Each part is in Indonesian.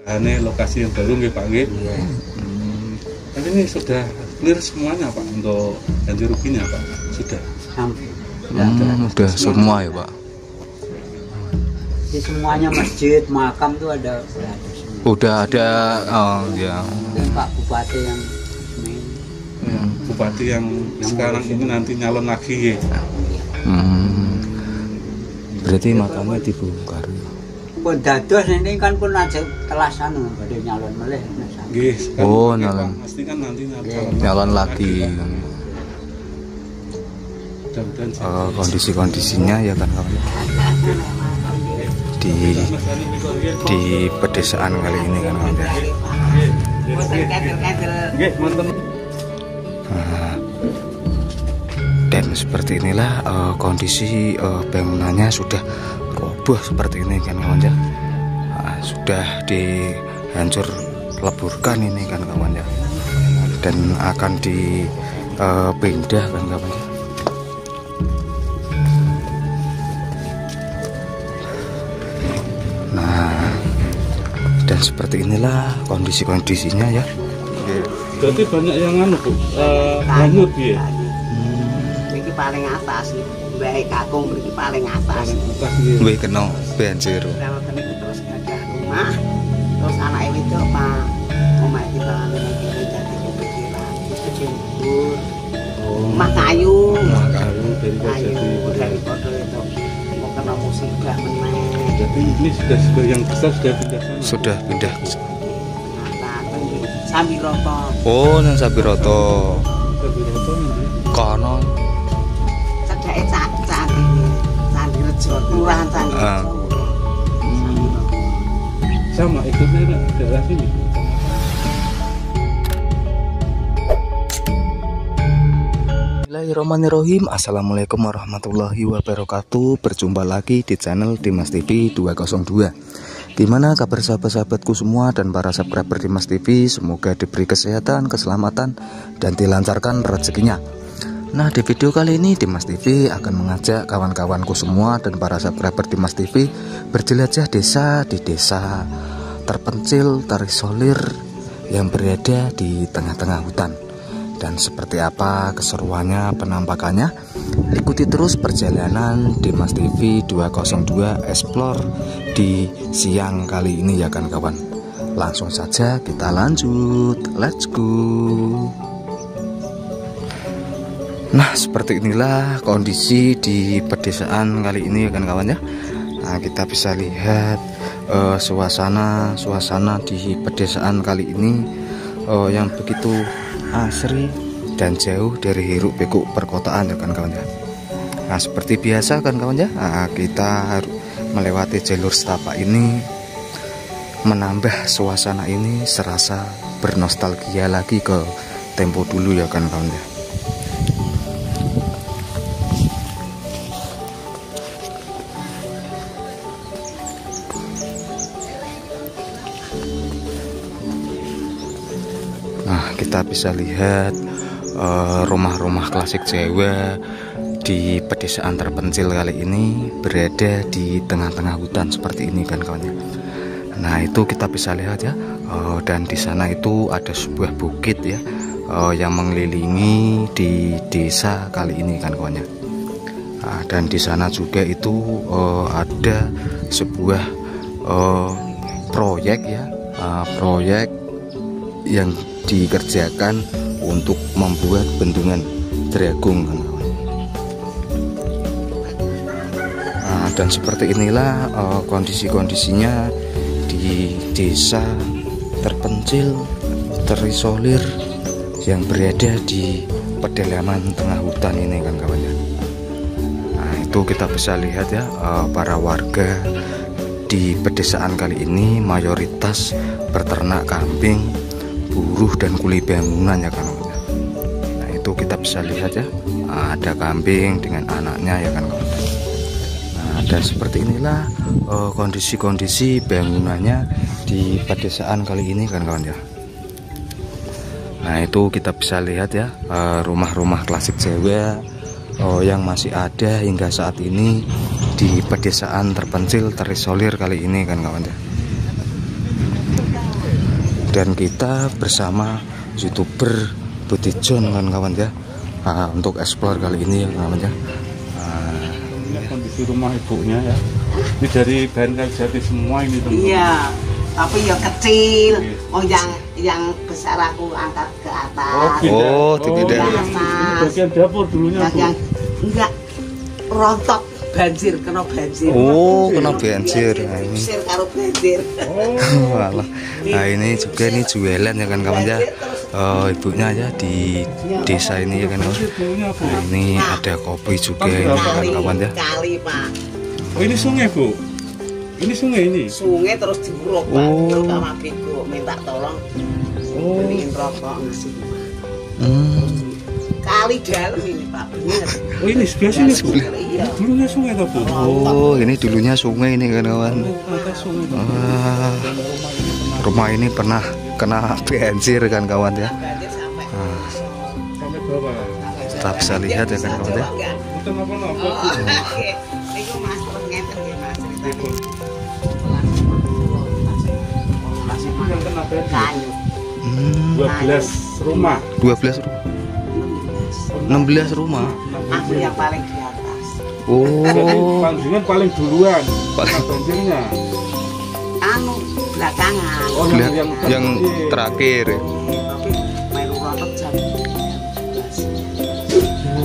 Ini lokasi yang baru nggih Pak nggih. Iya. Tapi ini sudah clear semuanya Pak untuk ganti ruginya Pak? Sudah? Udah semua ya Pak? Jadi semuanya masjid, makam tuh ada semua. Udah ada, oh ya. Dan Pak Bupati yang Bupati yang sekarang ini nanti nyalon lagi ya? Berarti makamnya dibongkar. pun dados ini kan pun aja telasan badhe nyalon melih. Nggih. Oh, nyalon. Pasti kan nanti Nyalon lagi. Kondisi-kondisinya ya kan kawan. Di pedesaan kali ini kan kawan. Dan seperti inilah kondisi bangunannya sudah roboh seperti ini kan kawan ya. Sudah dihancur leburkan ini kan kawan ya. Dan akan dipindah kan kawan ya. Nah, dan seperti inilah kondisi-kondisinya ya. Berarti banyak yang Bu, lanjut ya. Ini paling atas, baik kakung ini paling atas. Wih kena banjir. Kalau kena terus ada rumah, terus anak itu Pak, rumah kita ini jadi kepikiran, terus jembur, rumah kayu dari kodol itu mau kena musibah meneng. Jadi ini sudah yang besar sudah pindah sana. Sudah pindah. Sambiroto. Oh, nang Sambiroto. Sambiroto nanti. Kono. Cedake Candi Rejo, kelurahan Candi Rejo. Sama ikutnya daerah sini. Bismillahirrahmanirrahim. Assalamualaikum warahmatullahi wabarakatuh. Berjumpa lagi di channel Dimas TV 202. Gimana kabar sahabat-sahabatku semua dan para subscriber Dimas TV? Semoga diberi kesehatan, keselamatan, dan dilancarkan rezekinya. Nah, di video kali ini Dimas TV akan mengajak kawan-kawanku semua dan para subscriber Dimas TV berjelajah di desa terpencil, terisolir yang berada di tengah-tengah hutan. Dan seperti apa keseruannya, penampakannya, ikuti terus perjalanan Dimas TV 202 Explore di siang kali ini ya kan kawan. Langsung saja kita lanjut, let's go. Nah, seperti inilah kondisi di pedesaan kali ini ya kan kawan ya. Nah, kita bisa lihat suasana di pedesaan kali ini yang begitu asri dan jauh dari hiruk pikuk perkotaan ya kan kawan ya. Nah, seperti biasa kan kawan ya, kita harus melewati jalur setapak ini, menambah suasana ini serasa bernostalgia lagi ke tempo dulu ya kan kawan ya. Nah, kita bisa lihat rumah-rumah klasik Jawa di pedesaan terpencil kali ini berada di tengah-tengah hutan seperti ini kan kawan ya. Nah, itu kita bisa lihat ya. Dan di sana itu ada sebuah bukit ya yang mengelilingi di desa kali ini kan kawan ya. Dan di sana juga itu ada sebuah proyek ya, proyek yang dikerjakan untuk membuat bendungan Dragung kan. Nah, dan seperti inilah kondisi-kondisinya di desa terpencil, terisolir yang berada di pedalaman tengah hutan ini kan kawan ya. Nah, itu kita bisa lihat ya, para warga di pedesaan kali ini mayoritas beternak kambing, buruh dan kuli bangunan ya kan. Nah, itu kita bisa lihat ya, ada kambing dengan anaknya ya kan. Nah, dan seperti inilah kondisi-kondisi bangunannya di pedesaan kali ini kan kawan ya. Nah, itu kita bisa lihat ya, rumah-rumah klasik Jawa yang masih ada hingga saat ini di pedesaan terpencil terisolir kali ini kan kawan ya. dan kita bersama YouTuber Budijon kawan-kawan ya. Untuk explore kali ini ya kawan ya. Ini kondisi rumah ibunya ya. Ini dari bahan kayu jati semua ini teman-teman. Iya, tapi ya kecil. Oh yang besar aku angkat ke atas. Oh, tidak. Ini bagian dapur dulunya Bu. Yang enggak rontok banjir, kena banjir. Oh, kena banjir. Nah, ini. Banjir karo banjir. Oh, alah. Nah, ini juga nih jualan ya kan kawan ya. Oh, ibunya ya di desa ini ya kan. Nah, ini ada kopi juga ya kan kawan ya. Kali, Pak. Oh, ini sungai Bu. Ini sungai ini. Sungai terus diuruk, Pak. Oh. Terus sama Bego minta tolong beliin rokok ngasih. Kali dalam ini, Pak. Bener. Oh, ini sebelah sini Bu. Iya. Dulunya sungai toh Bu. Oh, ini dulunya sungai ini kan kawan. Atas sungai toh. Wah, rumah ini pernah kena banjir kan kawan ya. Banjir sampai Sampai bawah. Tetap bisa lihat ya kan kawan ya. Itu apa-apa. Oke. Niku Mas terus ngeten nggih Mas ceritane. Masih Yang kena banjir. kayu. 12 rumah. 12 16 rumah. Aku yang paling di atas. Jadi Oh, panjenengan paling duluan Paling- kena banjirnya. Anu belakangan. Oh, yang terakhir. Tapi melu rontok jam 12.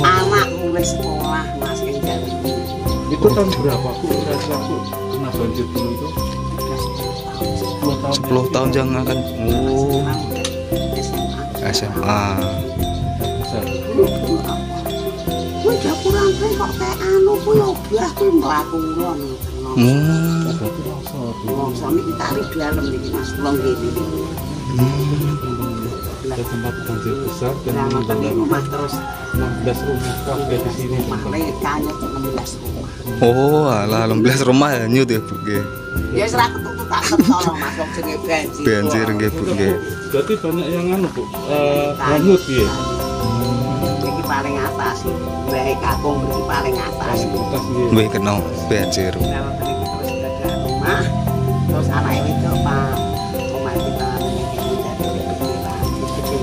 Anak mulai sekolah Mas ing jalan. Itu tahun berapa Bu? Kira-kira Bu kena banjir dulu itu? 10 tahun. 10 tahun yang akan oh SMA. SMA. Besar. Kuwi dapuran kok kayak anu kuwi obah kuwi mlaku ngono. Berarti longsor. Longsor niki kali dalem niki Mas kula ngene. Ada tempat banjir besar dan Nah, ngoten niku meninggalkan Mas terus 16 rumah warga di sini. male kanyut 16 rumah. Oh, alah 16 rumah hanyut ya Bu nggih. Ya wis ra ketutu tak ketara Mas kok jenenge banjir. Banjir nggih Bu nggih. Berarti banyak yang anu Bu, hanyut ya. Iki paling atas iki. Bae kakung iki paling atas. Atas dia. Wih kena banjir. Nah, ngoten iki terus ada rumah. Terus anake wedok Pak. Omah kita niki dari pikiran iki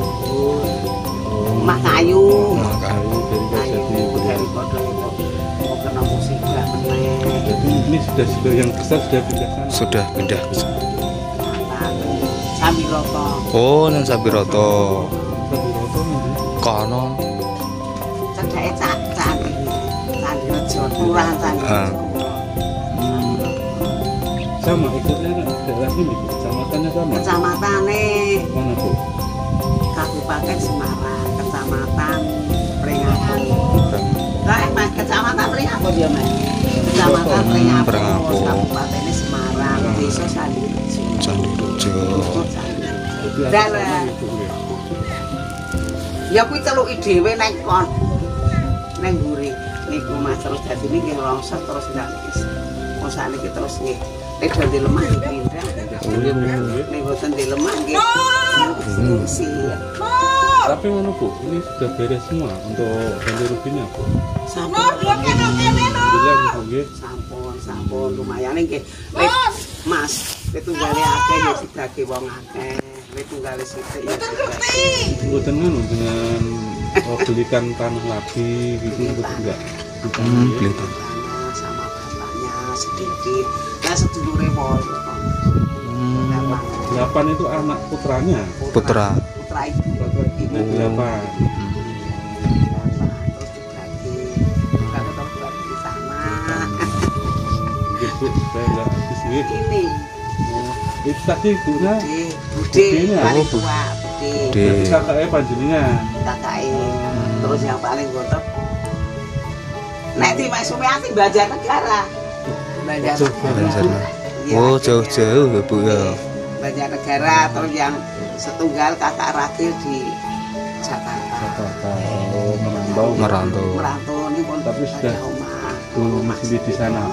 rumah kayu. Nah, Kayu dari Kayu jadi. dari kodok itu mau kena musibah meneh. Jadi ini sudah yang besar sudah pindah sana. sudah pindah ke sana. Sambiloto. Oh, nang Sabiroto. Sabiroto nanti. Kono. Cedake Candi Rejo, kelurahan Candi Ah. Rejo. Sama ikutnya kan daerah ini Bu, kecamatannya sama. Kecamatane Mana Bu? Kabupaten Semarang, Kecamatan Pringapun. Lah, Kecamatan Pringapun ya, Mas. Kecamatan Pringapun, Pringapun. Kabupaten Semarang, Desa Candi Rejo. Candi Rejo. Jadi Daerah. itu ya. Ya kuwi celuki dhewe nek kon. Neng mburi niku Mas terus dadi niki longsor terus ndak wis. Wong sakniki terus nggih. Nek dadi lemah pindah. Nek boten di lemah nggih. Fungsi. Tapi ngono Bu, ini sudah beres semua untuk ganti ruginya Bu. Sampun. Alhamdulillah Bu nggih. Sampun lumayan nggih. Nek Mas, tunggale akeh ya sidake wong akeh. Nek tunggale sithik ya sidake. Mboten ngono dengan belikan tanah lagi gitu betul enggak? Beli tanah. Tanah sama bapaknya sedikit. Nah sedulure wolu kok. 8 itu anak putranya. Putra. Putra ibu. Ibu 8. Terus dibagi. Kalau terus bagi di tanah. Gitu, saya enggak habis duit. Ini Itu tadi ibunya Bude Budenya. paling Oh, tua. Bude. Bude. kakaknya panjenengan. Kakaknya. Terus yang paling gotop. Nek di Mas Sumiati Banjarnegara. Banjarnegara. Iya, Oh, akhirnya. jauh-jauh ya Bu ya. Banjarnegara. Terus yang setunggal kakak Rakil di Jakarta. Jakarta. Oh, merantau. Merantau. Merantau ini pun Tapi sudah ada omah. Dulu masih di sana.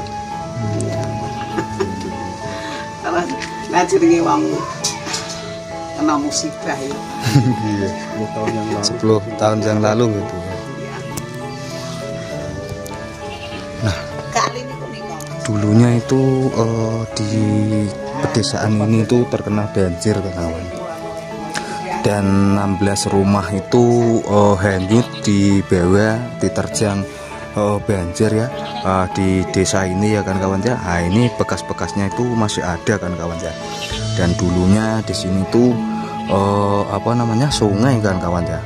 Terus lah jenenge wong kena musibah ya. Iya, 10 tahun yang lalu. 10 tahun yang lalu gitu. Iya. Nah, Kali ini punika. dulunya itu di pedesaan ini tuh terkena banjir kan kawan. dan 16 rumah itu hanyut di bawah diterjang banjir ya di desa ini ya kan kawan ya. Nah, ini bekas-bekasnya itu masih ada kan kawan ya. Dan dulunya di sini tuh sungai kan kawan ya.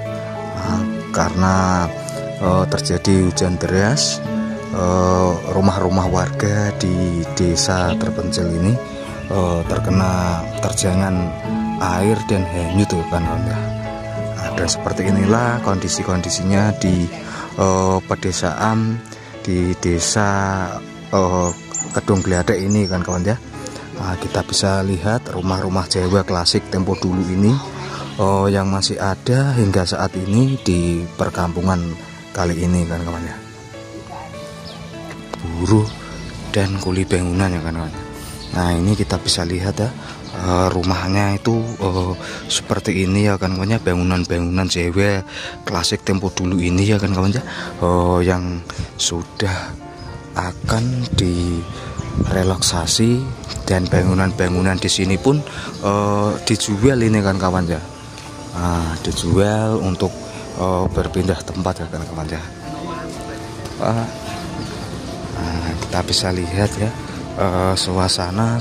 Nah, karena terjadi hujan deras, rumah-rumah warga di desa terpencil ini terkena terjangan air dan hanyut tuh kan kawan ya. Nah, dan seperti inilah kondisi-kondisinya di pedesaan di desa Kedung Gledek ini kan kawan ya. Nah, kita bisa lihat rumah-rumah Jawa klasik tempo dulu ini yang masih ada hingga saat ini di perkampungan kali ini kan kawan ya. Buruh dan kuli bangunan ya kan kawan. Nah, ini kita bisa lihat ya, rumahnya itu seperti ini ya kan kawan ya, bangunan-bangunan Jawa klasik tempo dulu ini ya kan kawan ya, yang sudah akan direlaksasi, dan bangunan-bangunan di sini pun dijual ini kan kawan ya. Nah, dijual untuk berpindah tempat ya kan kawan ya. Nah, kita bisa lihat ya suasana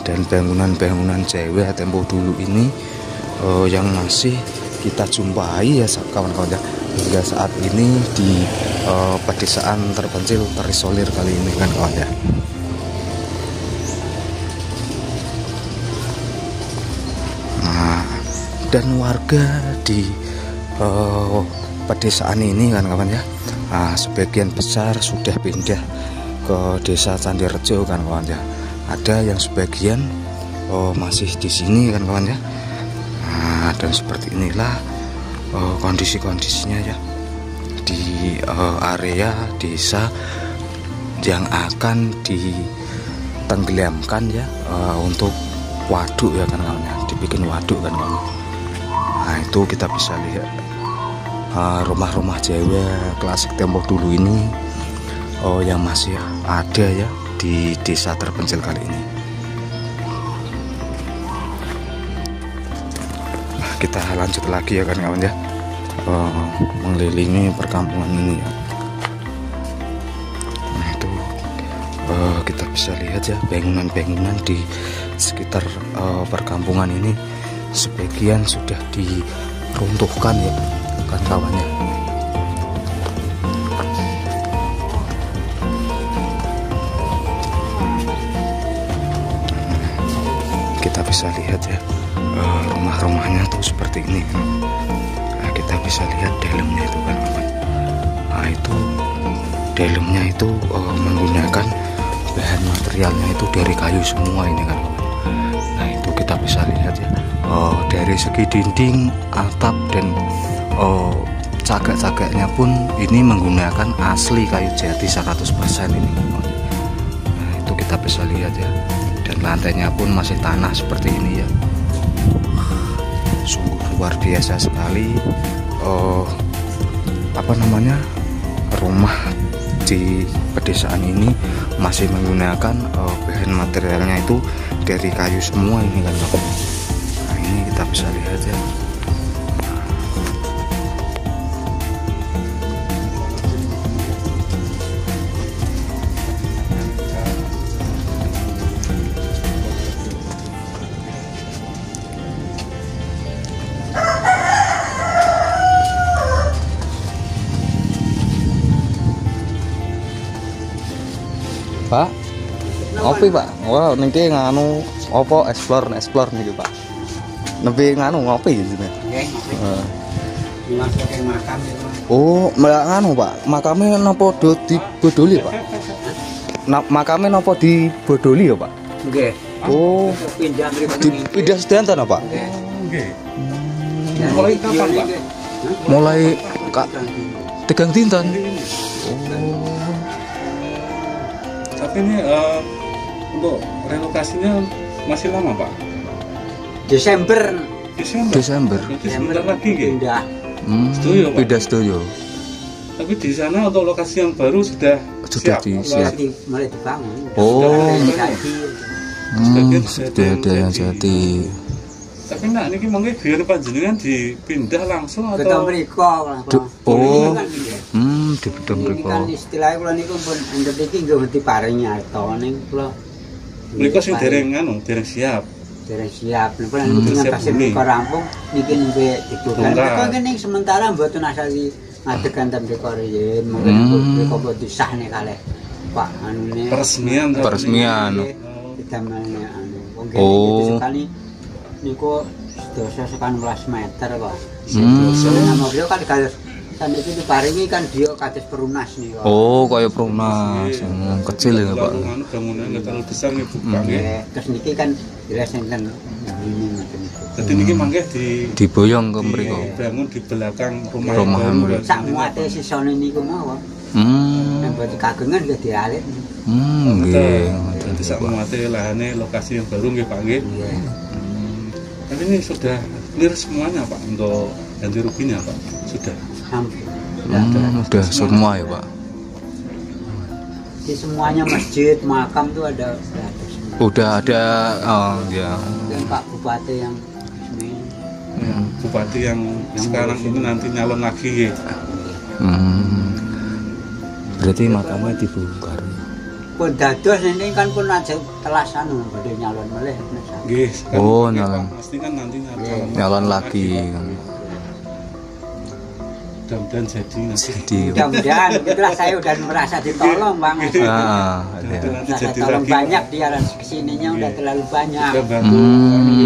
dan bangunan-bangunan Jawa tempo dulu ini yang masih kita jumpai ya kawan-kawan ya, hingga saat ini di pedesaan terpencil terisolir kali ini kan kawan ya. Nah, dan warga di pedesaan ini kan kawan ya, sebagian besar sudah pindah ke desa Candirejo kan kawan ya. Ada yang sebagian masih di sini kan kawan ya. Nah, dan seperti inilah kondisi-kondisinya ya di area desa yang akan ditenggelamkan ya, untuk waduk ya kan kawan ya, dibikin waduk kan kawan. Nah, itu kita bisa lihat rumah-rumah Jawa klasik tempo dulu ini yang masih ada ya di desa terpencil kali ini. Nah, kita lanjut lagi ya kan kawan ya, mengelilingi perkampungan ini ya. Nah, itu kita bisa lihat ya, bangunan-bangunan di sekitar perkampungan ini sebagian sudah diruntuhkan ya kan kawannya. Kita bisa lihat ya rumah-rumahnya tuh seperti ini. Nah, kita bisa lihat dalamnya itu kan kawan. Nah, itu dalamnya itu menggunakan bahan materialnya itu dari kayu semua ini kan kawan. Nah, itu kita bisa lihat ya, dari segi dinding, atap, dan cagak-cagaknya pun ini menggunakan asli kayu jati 100% ini. Nah, itu kita bisa lihat ya, dan lantainya pun masih tanah seperti ini ya. Sungguh luar biasa sekali rumah di pedesaan ini masih menggunakan bahan materialnya itu dari kayu semua ini kan kawan. Nah, ini kita bisa lihat ya. Pak, ngopi Pak. Wah, niki nganu apa explore niki Pak. Nembe nganu ngopi gitu. Nggih, ngopi. Dimasukin makam itu. Oh, nganu Pak. Makame napa do dibodoli Pak? Makame napa dibodoli ya Pak? Nggih. Oh, Pindah mriki. dipindah sedanten Pak? Nggih. Mulai kapan Pak? Mulai tegang dinten. Tapi ini untuk relokasinya masih lama Pak? Desember. Desember. Berarti sebentar lagi nggih? Pindah. Setuju, Pak? Pindah setuju. Tapi di sana untuk lokasi yang baru sudah siap. Siap. Mulai dibangun. Oh, Jadi. sudah ada yang jadi. Tapi nak niki mangke biar panjenengan dipindah langsung atau Betul mriko Oh. Ini Di bedong mriko. kan istilahnya kula niku pun endep iki nggih diparingi arta ning kula. mriko sing dereng siap. Dereng siap. Nek kula niku ngatasi mriko rampung niki nembe dibuka. Mriko kene sementara mboten asali ngadegan ten mriko riyen. Mungkin mriko kok disahne kalih Pak anune. Peresmian. Ditamane anu. Wong Oh. sekali niku sedasa 19 meter kok. Hmm. Nama beliau kan kados saniki diparingi kan dia kados perunas nih kok. Oh, kaya perunas. Kecil ya, Pak. Bangunan nggak terlalu besar nih Bu. Nggih. Terus niki kan dirasengken ini ngoten niku. Dadi niki mangke Diboyong ke mriko. dibangun di belakang rumah Rumahan baru. mriko. Sak muate sisane niku mawon. Nek buat kagungan nggih dialit. Nggih. Jadi sak muate lahane lokasi yang baru nggih Pak nggih. Iya. Tapi ini sudah clear semuanya Pak untuk ganti ruginya Pak. Sudah. Hampir. Udah semua ya, Pak. Di semuanya masjid, makam tuh ada semua. Udah ada ya. Dan Pak Bupati yang resmi. Ya, Bupati yang sekarang ini nanti nyalon lagi ya. Berarti makamnya dibongkar. Pun dados ini kan pun aja telasan badhe nyalon melih. Nggih. sekarang Oh, nggih, nyalon. Pak. Pasti kan nanti Nyalon lagi. Mudah-mudahan jadi nanti. Jadi Mudah-mudahan itulah saya udah merasa ditolong Bang. ah, Nanti ya. nanti Saya jadi tolong lagi. banyak dia kesininya udah terlalu banyak. Kita bantu.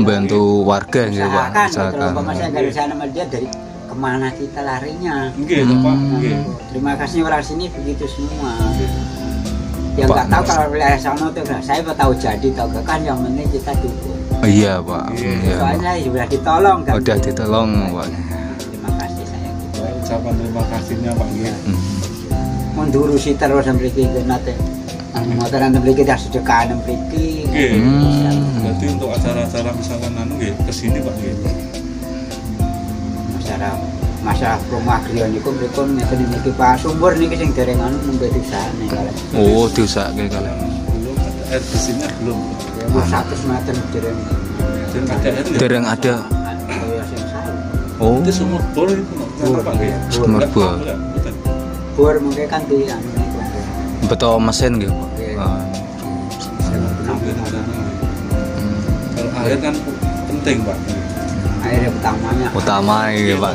Bantu warga ya, Pak. Usahakan, Usahakan. kalau umpama saya nggak di sana sama dia dari kemana kita larinya. Nggih, toh, Pak. Nggih. Terima kasih orang sini begitu semua. Yang Pak nggak tahu Mas. kalau wilayah sana tuh saya mau tahu jadi tahu gak kan yang penting kita dukung. Iya, Pak. Iya. Soalnya sudah ditolong kan. Udah ditolong, Pak. Terima kasih saya. Ucapan terima kasihnya Pak nggih. Mendurusi terus mriki nate. Motoran mriki dah sedekah mriki. Nggih. Hmm. Berarti untuk acara-acara misalkan anu nggih kesini Pak nggih. Masalah rumah griya niku mriku ngeten niki Pak sumur niki sing dereng anu nembe disane kalih. Oh, diusahake kalian. Belum ada air bersihnya belum. Ya 100 meter dereng. Dan ada air nggak? Dereng ada. Kaya sing sae. Oh, Itu sumur bor itu Pak nggih. Sumur Nggak bor. tahu, nggak? Betul. Bor mungkin kan di anu niku. betul mesin gitu, Pak. Kalau air kan penting Pak. Air utamanya. Utama ya, Pak.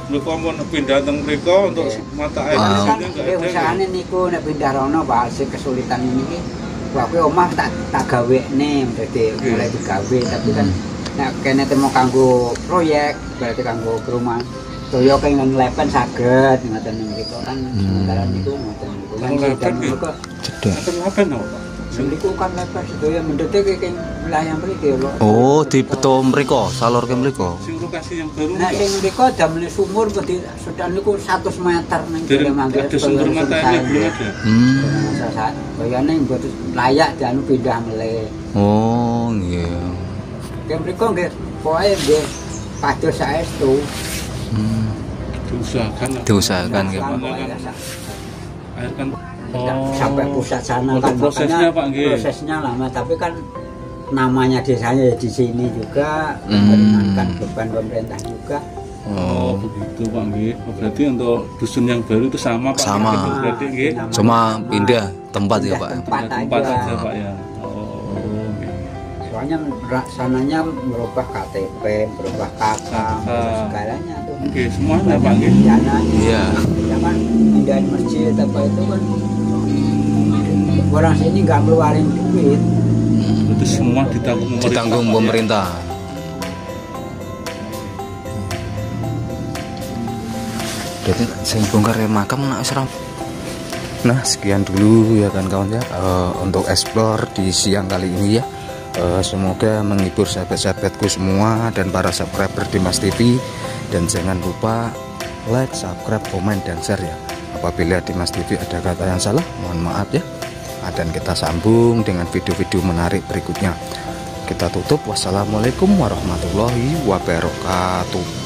Mereka mau pindah teng mriko untuk mata air di Kan sini nggak ada. usahane niku nek pindah rono Pak sing kesulitan ini wah kuwi omah tak gawekne dadi mulai digawe tapi kan nek kene temu kanggo proyek berarti kanggo perumahan toyo kenging lepen saged ngoten niku kan sementara niku ngoten niku kan Lepen nggih. kok Cedak. Kenapa no Pak? niku kan lepen sedaya mendete kenging wilayah mriki lho. Oh, di betul mriko, salur ke mriko. Sing lokasi yang baru Nah, nggak? sing mriko damel sumur berarti sudah niku 100 meter ning Dari mangke ada sumber mata airnya belum ada. saat bayane mboten layak dianu pindah meleh. Oh, iya. Ken mriko nggih pokoke nggih pados saestu. Diusahakan lah. Diusahakan gitu, Pak. Air kan Sampai pusat sana Untuk kan prosesnya, makanya Pak, nggih. prosesnya lama tapi kan namanya desanya ya di sini juga Hmm. meringankan beban pemerintah juga. Oh, begitu Pak nggih. Oh, berarti untuk dusun yang baru itu sama Pak. Sama. Itu berarti nggih. Cuma pindah tempat ya, Pak. Tempat Tempat aja. aja Pak ya. Oh, nggih. Soalnya sananya merubah KTP, merubah KK, merubah segalanya tuh. Oke, semuanya Pak nggih. Dananya. Iya. Ya kan pindahin masjid apa itu kan orang sini nggak ngeluarin duit. Itu semua ditanggung pemerintah. Ditanggung Pak, ya. pemerintah. Jadi sing bongkar ya makam nak seram. Nah, sekian dulu ya kan kawan ya untuk explore di siang kali ini ya. Semoga menghibur sahabat-sahabatku semua dan para subscriber Dimas TV, dan jangan lupa like, subscribe, komen, dan share ya. Apabila Dimas TV ada kata yang salah, mohon maaf ya. Dan kita sambung dengan video-video menarik berikutnya. Kita tutup. Wassalamualaikum warahmatullahi wabarakatuh.